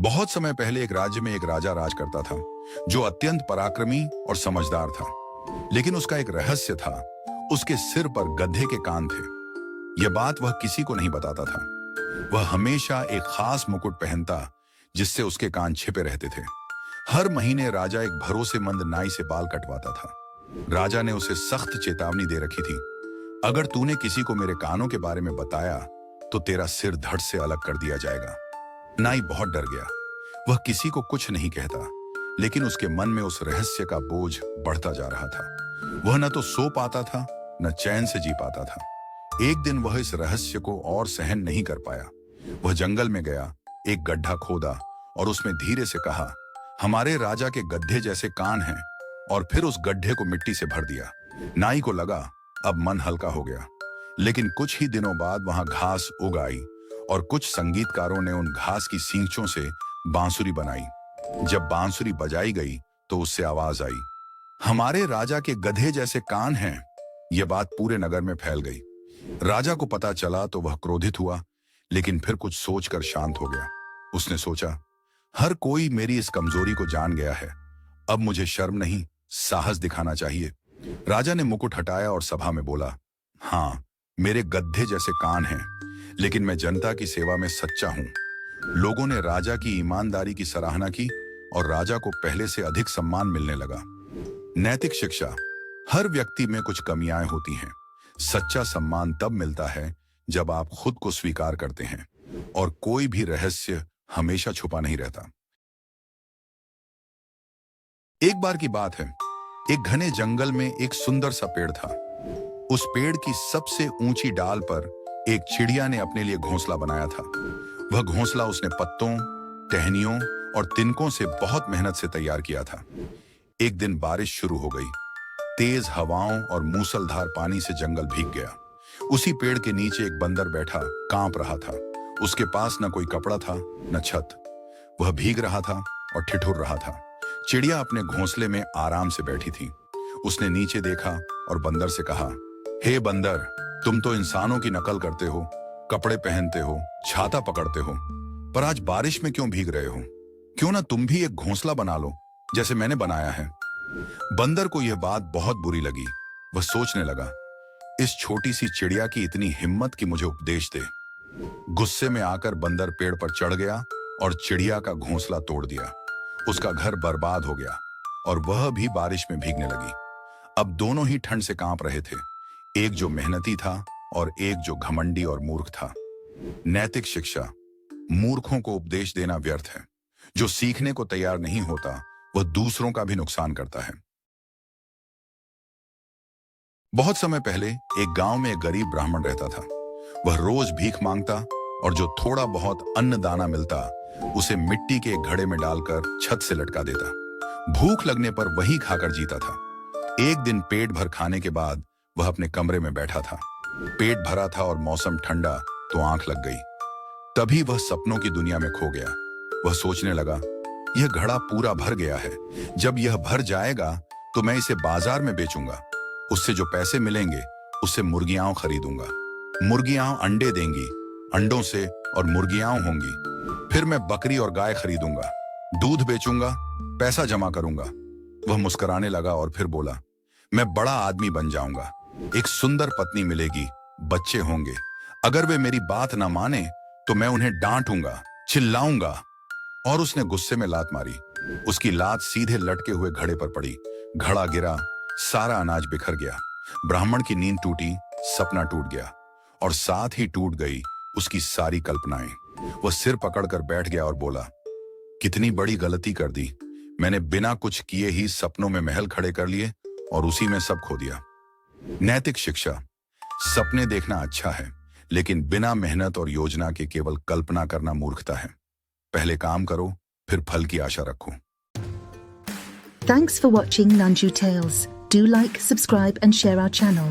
बहुत समय पहले एक राज्य में एक राजा राज करता था जो अत्यंत पराक्रमी और समझदार था। लेकिन उसका एक रहस्य था। उसके सिर पर गधे के कान थे। यह बात वह किसी को नहीं बताता था। वह हमेशा एक खास मुकुट पहनता जिससे उसके कान छिपे रहते थे। हर महीने राजा एक भरोसेमंद नाई से बाल कटवाता था। राजा ने उसे सख्त चेतावनी दे रखी थी, अगर तूने किसी को मेरे कानों के बारे में बताया तो तेरा सिर धड़ से अलग कर दिया जाएगा। नाई बहुत डर गया। वह किसी को कुछ नहीं कहता, लेकिन उसके मन में उस रहस्य का बोझ बढ़ता जा रहा था। वह न तो सो पाता था, न चैन से जी पाता था। एक दिन वह इस रहस्य को और सहन नहीं कर पाया। वह जंगल में गया, एक गड्ढा खोदा और उसमें धीरे से कहा, हमारे राजा के गड्ढे जैसे कान हैं, और फिर उस गड्ढे को मिट्टी से भर दिया। नाई को लगा अब मन हल्का हो गया। लेकिन कुछ ही दिनों बाद वहां घास उग आई और कुछ संगीतकारों ने उन घास की सींचों से बांसुरी बनाई। जब बांसुरी बजाई गई तो उससे आवाज आई, हमारे राजा के गधे जैसे कान हैं। यह बात पूरे नगर में फैल गई। राजा को पता चला तो वह क्रोधित हुआ, लेकिन फिर कुछ सोचकर शांत हो गया। उसने सोचा, हर कोई मेरी इस कमजोरी को जान गया है, अब मुझे शर्म नहीं, साहस दिखाना चाहिए। राजा ने मुकुट हटाया और सभा में बोला, हाँ, मेरे गधे जैसे कान हैं, लेकिन मैं जनता की सेवा में सच्चा हूं। लोगों ने राजा की ईमानदारी की सराहना की और राजा को पहले से अधिक सम्मान मिलने लगा। नैतिक शिक्षा। हर व्यक्ति में कुछ कमियां होती हैं। सच्चा सम्मान तब मिलता है जब आप खुद को स्वीकार करते हैं, और कोई भी रहस्य हमेशा छुपा नहीं रहता। एक बार की बात है, एक घने जंगल में एक सुंदर सा पेड़ था। उस पेड़ की सबसे ऊंची डाल पर एक चिड़िया ने अपने लिए घोंसला बनाया था। वह घोंसला उसने पत्तों, टहनियों और तिनकों से बहुत मेहनत से तैयार किया था। एक दिन बारिश शुरू हो गई। तेज हवाओं और मूसलधार पानी से जंगल भीग गया। उसी पेड़ के नीचे एक बंदर बैठा कांप रहा था। उसके पास न कोई कपड़ा था, न छत। वह भीग रहा था और ठिठुर रहा था। चिड़िया अपने घोंसले में आराम से बैठी थी। उसने नीचे देखा और बंदर से कहा, हे बंदर, तुम तो इंसानों की नकल करते हो, कपड़े पहनते हो, छाता पकड़ते हो, पर आज बारिश में क्यों भीग रहे हो? क्यों ना तुम भी एक घोंसला बना लो जैसे मैंने बनाया है। बंदर को यह बात बहुत बुरी लगी। वह सोचने लगा, इस छोटी सी चिड़िया की इतनी हिम्मत कि मुझे उपदेश दे। गुस्से में आकर बंदर पेड़ पर चढ़ गया और चिड़िया का घोंसला तोड़ दिया। उसका घर बर्बाद हो गया और वह भी बारिश में भीगने लगी। अब दोनों ही ठंड से कांप रहे थे, एक जो मेहनती था और एक जो घमंडी और मूर्ख था। नैतिक शिक्षा। मूर्खों को उपदेश देना व्यर्थ है। जो सीखने को तैयार नहीं होता वह दूसरों का भी नुकसान करता है। बहुत समय पहले एक गांव में एक गरीब ब्राह्मण रहता था। वह रोज भीख मांगता और जो थोड़ा बहुत अन्न दाना मिलता उसे मिट्टी के एक घड़े में डालकर छत से लटका देता। भूख लगने पर वही खाकर जीता था। एक दिन पेट भर खाने के बाद वह अपने कमरे में बैठा था। पेट भरा था और मौसम ठंडा तो आंख लग गई। तभी वह सपनों की दुनिया में खो गया। वह सोचने लगा, यह घड़ा पूरा भर गया है, जब यह भर जाएगा तो मैं इसे बाजार में बेचूंगा। उससे जो पैसे मिलेंगे उससे मुर्गियां खरीदूंगा। मुर्गियां अंडे देंगी, अंडों से और मुर्गियां होंगी। फिर मैं बकरी और गाय खरीदूंगा, दूध बेचूंगा, पैसा जमा करूंगा। वह मुस्कुराने लगा और फिर बोला, मैं बड़ा आदमी बन जाऊंगा, एक सुंदर पत्नी मिलेगी, बच्चे होंगे। अगर वे मेरी बात ना माने तो मैं उन्हें डांटूंगा, चिल्लाऊंगा। और उसने गुस्से में लात मारी। उसकी लात सीधे लटके हुए घड़े पर पड़ी। घड़ा गिरा, सारा अनाज बिखर गया। ब्राह्मण की नींद टूटी, सपना टूट गया और साथ ही टूट गई उसकी सारी कल्पनाएं। वह सिर पकड़कर बैठ गया और बोला, कितनी बड़ी गलती कर दी। मैंने बिना कुछ किए ही सपनों में महल खड़े कर लिए और उसी में सब खो दिया। नैतिक शिक्षा। सपने देखना अच्छा है, लेकिन बिना मेहनत और योजना के केवल कल्पना करना मूर्खता है। पहले काम करो, फिर फल की आशा रखो। Thanks for watching Nanju Tales. Do like, subscribe and share our channel.